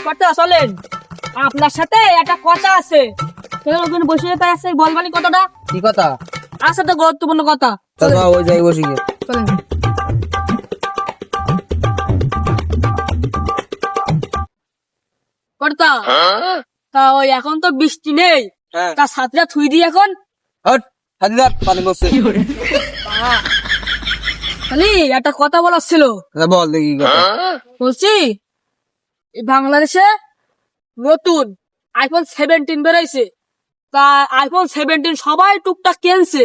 কথা চলেন, আপনার সাথে একটা কথা আছে। ওখানে বসে তাই আছে, বলবানি কথাটা। কি কথা? আছে তো গুরুত্বপূর্ণ কথা। ওই যাই বসি গিয়ে। চলেন। কর্তা, তা ওই এখন তো বৃষ্টি নেই, হ্যাঁ। তা ছাত্রীরা থুই দিই এখন। হট, হাজিদার পানি বসছে। খালি একটা কথা বলার ছিল। বল দেখি কি কথা। বলছি এই বাংলাদেশে নতুন আইফোন 17 বেরোইছে। তা আইফোন 17 সবাই টুকটাক কিনছে।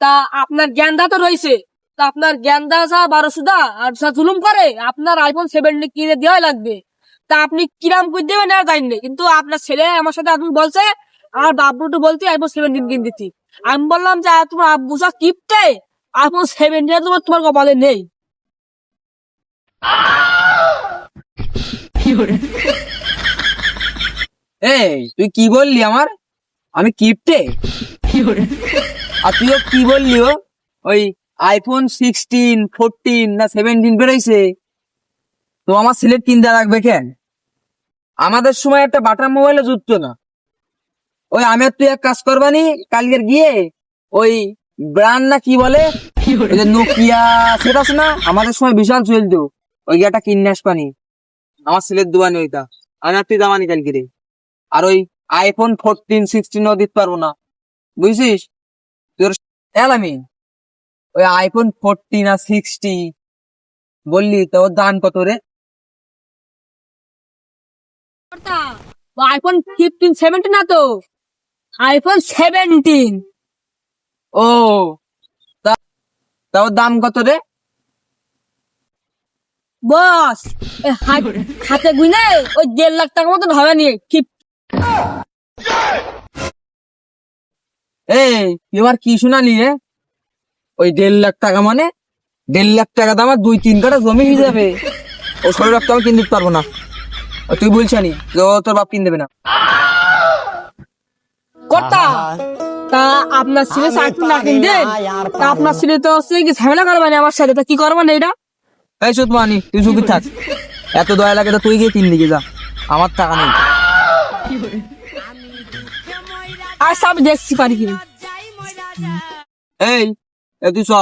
তা আপনার জ্ঞানদা তো রয়েছে, তা আপনার জ্ঞানদা যা 1200 আর যা জুলুম করে, আপনার আইফোন 17 কিনে দেওয়া লাগবে। তা আপনি কিরাম করে দেবেন না জানি, কিন্তু আপনার ছেলে আমার সাথে আপনি বলছে আর বাবুটু বলতে আইফোন 17 কিনে দিচ্ছি। আমি বললাম যে তোমার আব্বু যা কিপটে, আইফোন 17 তোমার কপালে নেই। এই তুই কি বললি আমার? আমি কিপটে? আর তুইও কি বললি? ওই আইফোন 16, 14 না 17 বেরোইছে, তো আমার সিলেক্ট কিনতে লাগবে কেন? আমাদের সময় একটা বাটার মোবাইলে জুটতো না। ওই আমি আর তুই এক কাজ করবানি, কালকের গিয়ে ওই ব্র্যান্ড না কি বলে, ওই যে নোকিয়া সেট আছে না, আমাদের সময় বিশাল চলতো, ওই একটা কিনে আসবানি। আমার সিলেক্ট দুবানি ওইটা, আমি আর তুই দামানি কালকে রে। আর ওই আইফোন 14, 16 দিতে পারবো না, বুঝছিস? তোর এলামি ওই আইফোন 14 আর 60 বললি, তো ওর দাম কত রে? আইফোন 15, 17 না তো, আইফোন 17। ও, তা ওর দাম কত রে? বস হাতে গুনে ওই 1.5 লাখ টাকার মতন হবে নি। এই এবার কি শোনালি রে? ওই 1.5 লাখ টাকা মানে 1.5 লাখ টাকা দাম আর 2-3 কাঠা জমি হয়ে যাবে। ও শরীর রক্ত আমি কিনে দিতে পারবো না। তুই বলছানি যে ও তোর বাপ কিনে দেবে না। কর্তা, তা আপনার ছেলে চাকরি না কিনবেন, তা আপনার ছেলে তো হচ্ছে কি ঝামেলা করবেন আমার সাথে, তা কি করবেন এটা? এই সুত মানি, তুই চুপি থাক। এত দয়া লাগে তো তুই গিয়ে কিন দিকে যা, আমার টাকা নেই। আর সব দেখছি পারি কি। এই তুই চ,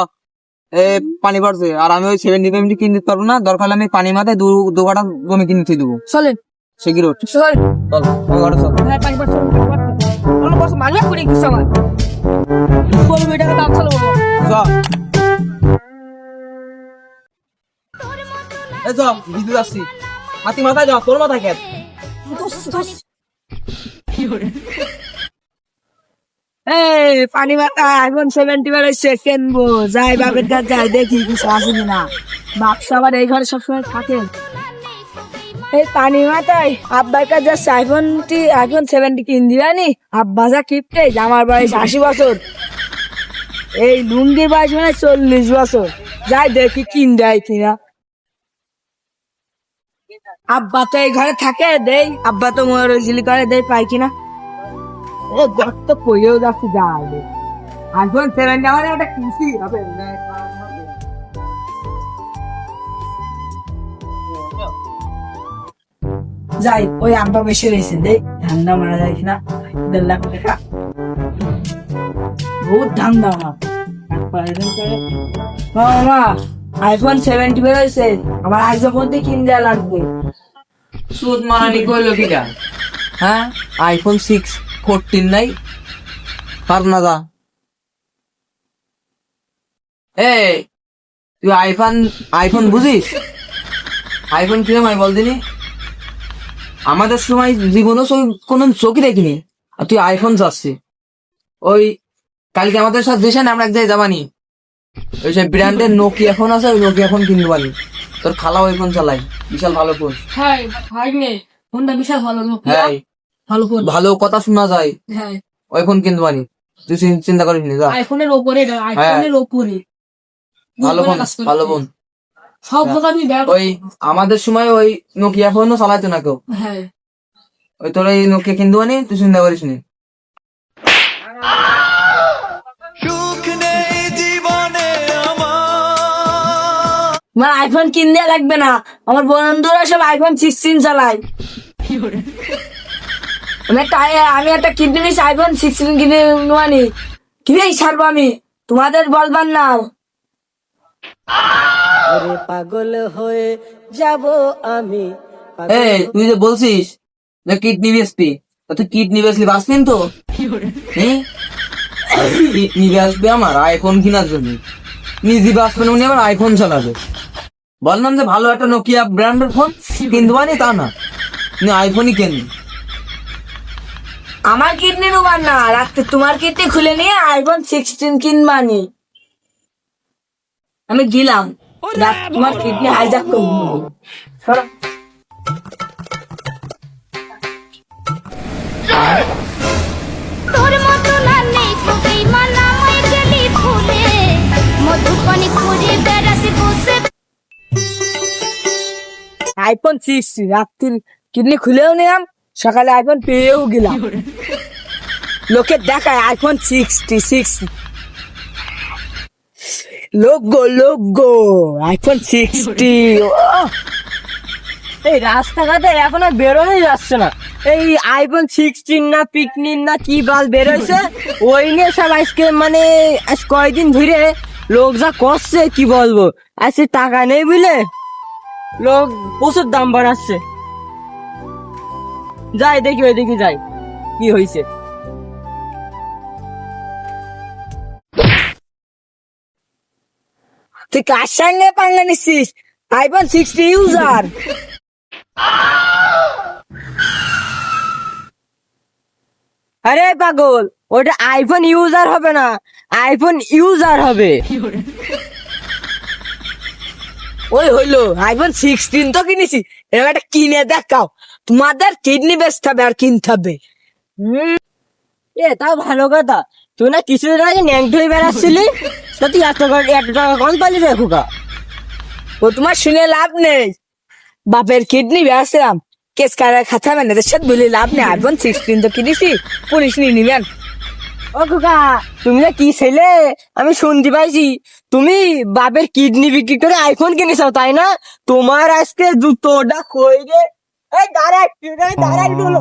পানি পড়ছে আর আমি ওই 70 কিনে দিতে পারবো না। দরকার হলে আমি পানি মাথায় দু কাঠা জমি কিনে দিয়ে দেবো। চলেন সেগি রোড চল। চল, ঘরে চল। হ্যাঁ, 5 বছর বছর মানবে করে কিছু আমার বলবো এটাকে দাম চলো বলবো। চ, এই চ, বিদ্যুৎ আসছি। হাতি মাথায় যাও, তোর মাথায় খেত। এই পানি মাথা আইফোন 70 বেরোচ্ছে, কিনবো যাই বাপের কাছে যাই দেখি কিছু আছে কিনা। বাক্স আবার এই ঘরে সবসময় থাকে। এই পানি মাথায় আব্বার কাছে যাচ্ছে, আইফোন 70 কিন দিবানি। আব্বা যা কিপটে, আমার বয়স 80 বছর, এই লুঙ্গির বয়স মানে 40 বছর। যাই দেখি কিন দেয় কিনা। আব্বা তো এই ঘরে থাকে, দেই আব্বা তো ময়ূরঝিলি করে, দেই পাই কিনা। ও গর্ত পড়েও যাচ্ছে, যাই আইফোন 70 আমার একটা কিনছি হবে। যাই ওই আব্বা বেশি রয়েছে, দেই ধান্দা মারা যায় কিনা। 1.5 লাখ টাকা বহুত ধান্দা আমার। মামা আইফোন 70 বেরোইছে, আমার আইফোন মধ্যে কিন দেওয়া লাগবে। সুদ মারানি করলো কিনা? হ্যাঁ, আইফোন 6, 14 নাই পার না যা। এই তুই আইফোন বুঝিস? আইফোন কিরম হয় বল দিনি? আমাদের সময় জীবনও কোন চোখই দেখিনি, আর তুই আইফোন চাচ্ছি। ওই কালকে আমাদের সাথে যেসেন আমরা এক জায়গায় যাবানি, ওই সব ব্র্যান্ডের নোকিয়া ফোন আছে, ওই নোকিয়া ফোন কিনতে পারি। তোর খালা ওই ফোন চালাই, বিশাল ভালো ফোন। হ্যাঁ ভাই নে, ফোনটা বিশাল ভালো, হ্যাঁ ভালো ফোন, ভালো কথা শোনা যায়। হ্যাঁ ওই ফোন কিনতে পারি, তুই চিন্তা করিস নি। যা, আইফোনের ওপরে, আইফোনের ওপরে ভালো ফোন, ভালো ফোন। সব জায়গায় আমি ব্যবহার। ওই আমাদের সময় ওই নোকিয়া ফোনও চালাইতো না কেউ। হ্যাঁ ওই তোর এই নোকিয়া কিনতে পারি, তুই চিন্তা করিস নি। আমার আইফোন কিনতে লাগবে না, আমার বন্ধুরা সব আইফোন 16 চালায়। আমি একটা কিডনি নিয়েছি, আইফোন 16 কিনে নেওয়ানি কিনে ছাড়বো আমি, তোমাদের বলবার না। ওরে পাগল হয়ে যাব আমি। এই তুই যে বলছিস যে কিডনি বেচবি, তা তুই কিডনি বেচলি বাঁচবেন তো? কিডনি বেচবে আমার আইফোন কেনার জন্য, নিজে বাঁচবেন উনি আবার আইফোন চালাবে। বললাম যে ভালো একটা নোকিয়া ব্র্যান্ডের ফোন কিনতে পারি, তা না উনি আইফোনই কেনেন। আমার কিডনি নেবার না, রাখতে তোমার কিডনি খুলে নিয়ে আইফোন 16 কিনবানি। আমি গেলাম, তোমার কিডনি হাইজাক করবো। সরো। তোর মতো না নেই তোকেই মানা হয়ে গেলি ফুলে মধুপানি খুঁজে বেড়াতে বসে আইফোন 6 রাত্রি কিডনি খুলেও নিলাম, সকালে আইফোন পেয়েও গেলাম। লোকে দেখায় আইফোন 66, লোগো আইফোন 60। এই রাস্তাঘাটে এখন আর বেরোনোই যাচ্ছে না, এই আইফোন 16 না পিকনিক না কি বাল বেরোইছে, ওই নিয়ে সব আজকে মানে আজ কয়েকদিন ধরে লোক যা করছে কি বলবো। আজকে টাকা নেই বুঝলে লোক প্রচুর দাম বাড়াচ্ছে। যাই দেখি ওইদিকে যাই কি হয়েছে। তুই কার সঙ্গে পাঙ্গা নিচ্ছিস? IPhone 60 user. আরে পাগল, ওটা আইফোন ইউজার হবে না, আইফোন ইউজার হবে। ওই হইলো আইফোন 16 তো কিনেছি, এবার একটা কিনে দেখাও, তোমাদের কিডনি বেচতে হবে আর কিনতে হবে। তাও ভালো কথা, তুই না কিছুদিন আগে ন্যাংট হয়ে বেড়াচ্ছিলি, তা তুই এত টাকা কম পালি রে খোকা? ও তোমার শুনে লাভ নেই, বাপের কিডনি বেড়াচ্ছিলাম, কেস কারার খাতা ম্যানেজার সাথে বলি লাভ নেই, আইফোন 16 তো কিনেছি, পুলিশ নিয়ে নিবেন। ও খোকা, তুমি না কি ছেলে, আমি শুনতে পাইছি তুমি বাপের কিডনি বিক্রি করে আইফোন কিনেছো তাই না? তোমার আজকে জুতোটা কই রে? এই দাঁড়া একটু, দাঁড়া একটু হলো।